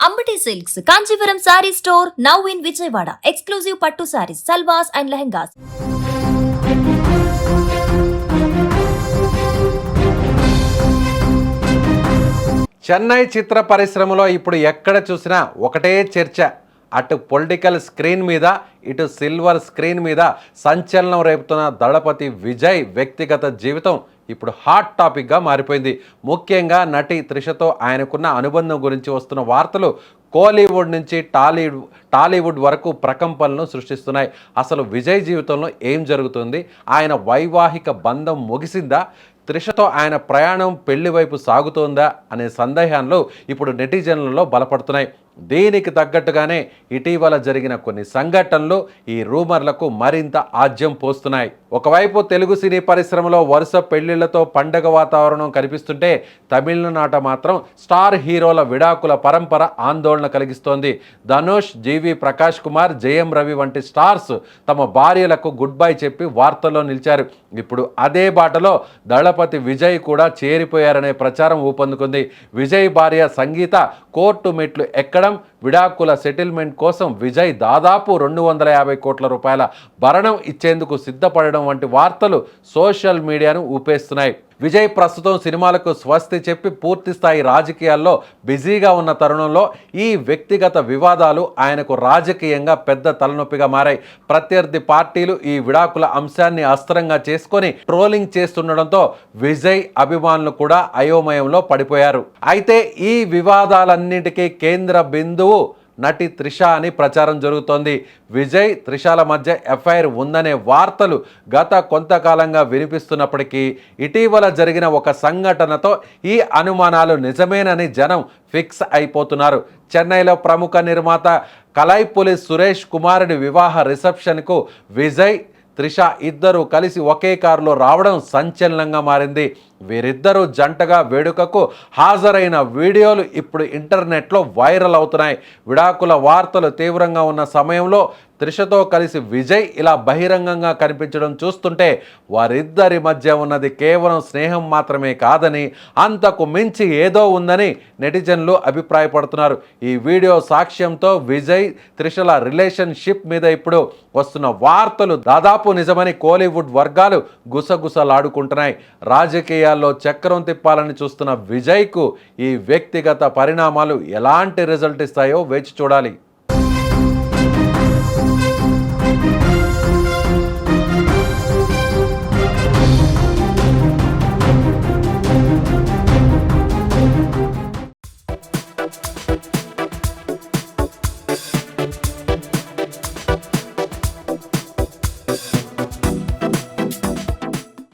Ambati Silks, Kanchipuram Saree Store, now in Vijayawada. Exclusive Pattu Sarees, Salwas and Lehengas. Chennai చిత్ర పరిశ్రమలో ఇప్పుడు ఎక్కడ చూసినా ఒకటే చర్చ. అటు పొలిటికల్ స్క్రీన్ మీద ఇటు సిల్వర్ స్క్రీన్ మీద సంచలనం రేపుతున్న దళపతి విజయ్ వ్యక్తిగత జీవితం ఇప్పుడు హాట్ టాపిక్గా మారిపోయింది. ముఖ్యంగా నటి త్రిషతో ఆయనకున్న అనుబంధం గురించి వస్తున్న వార్తలు కోలీవుడ్ నుంచి టాలీవుడ్ వరకు ప్రకంపనలను సృష్టిస్తున్నాయి. అసలు విజయ్ జీవితంలో ఏం జరుగుతుంది? ఆయన వైవాహిక బంధం ముగిసిందా? త్రిషతో ఆయన ప్రయాణం పెళ్లి వైపు సాగుతోందా అనే సందేహాలు ఇప్పుడు నెటిజన్లలో బలపడుతున్నాయి. దీనికి తగ్గట్టుగానే ఇటీవల జరిగిన కొన్ని సంఘటనలు ఈ రూమర్లకు మరింత ఆజ్యం పోస్తున్నాయి. ఒకవైపు తెలుగు సినీ పరిశ్రమలో వరుస పెళ్లిళ్లతో పండగ వాతావరణం కనిపిస్తుంటే, తమిళనాట మాత్రం స్టార్ హీరోల విడాకుల పరంపర ఆందోళన కలిగిస్తోంది. ధనుష్, జీవి ప్రకాష్ కుమార్, జయం రవి వంటి స్టార్స్ తమ భార్యలకు గుడ్ బై చెప్పి వార్తల్లో నిలిచారు. ఇప్పుడు అదే బాటలో దళపతి విజయ్ కూడా చేరిపోయారనే ప్రచారం ఊపందుకుంది. విజయ్ భార్య సంగీత కోర్టు మెట్లు ఎక్కడం, విడాకుల సెటిల్మెంట్ కోసం విజయ్ దాదాపు 250 కోట్ల రూపాయల భరణం ఇచ్చేందుకు సిద్ధపడడం వంటి వార్తలు సోషల్ మీడియాను ఊపేస్తున్నాయి. విజయ్ ప్రస్తుతం సినిమాలకు స్వస్తి చెప్పి పూర్తి స్థాయి రాజకీయాల్లో బిజీగా ఉన్న తరుణంలో ఈ వ్యక్తిగత వివాదాలు ఆయనకు రాజకీయంగా పెద్ద తలనొప్పిగా మారాయి. ప్రత్యర్థి పార్టీలు ఈ విడాకుల అంశాన్ని అస్త్రంగా చేసుకొని ట్రోలింగ్ చేస్తుండడంతో విజయ్ అభిమానులు కూడా అయోమయంలో పడిపోయారు. అయితే ఈ వివాదాలన్నిటికీ కేంద్ర బిందువు నటి త్రిష అని ప్రచారం జరుగుతోంది. విజయ్ త్రిషల మధ్య ఎఫ్ఐఆర్ ఉందనే వార్తలు గత కొంతకాలంగా వినిపిస్తున్నప్పటికీ ఇటీవల జరిగిన ఒక సంఘటనతో ఈ అనుమానాలు నిజమేనని జనం ఫిక్స్ అయిపోతున్నారు. చెన్నైలో ప్రముఖ నిర్మాత కలైపులి సురేష్ కుమారుడి వివాహ రిసెప్షన్కు విజయ్, త్రిష ఇద్దరు కలిసి ఒకే కారులో రావడం సంచలనంగా మారింది. వీరిద్దరూ జంటగా వేడుకకు హాజరైన వీడియోలు ఇప్పుడు ఇంటర్నెట్లో వైరల్ అవుతున్నాయి. విడాకుల వార్తలు తీవ్రంగా ఉన్న సమయంలో త్రిషతో కలిసి విజయ్ ఇలా బహిరంగంగా కనిపించడం చూస్తుంటే వారిద్దరి మధ్య ఉన్నది కేవలం స్నేహం మాత్రమే కాదని, అంతకు మించి ఏదో ఉందని నెటిజన్లు అభిప్రాయపడుతున్నారు. ఈ వీడియో సాక్ష్యంతో విజయ్ త్రిషల రిలేషన్షిప్ మీద ఇప్పుడు వస్తున్న వార్తలు దాదాపు నిజమని కోలీవుడ్ వర్గాలు గుసగుసలాడుకుంటున్నాయి. రాజకీయాల్లో చక్రం తిప్పాలని చూస్తున్న విజయ్కు ఈ వ్యక్తిగత పరిణామాలు ఎలాంటి రిజల్ట్ ఇస్తాయో వేచి చూడాలి.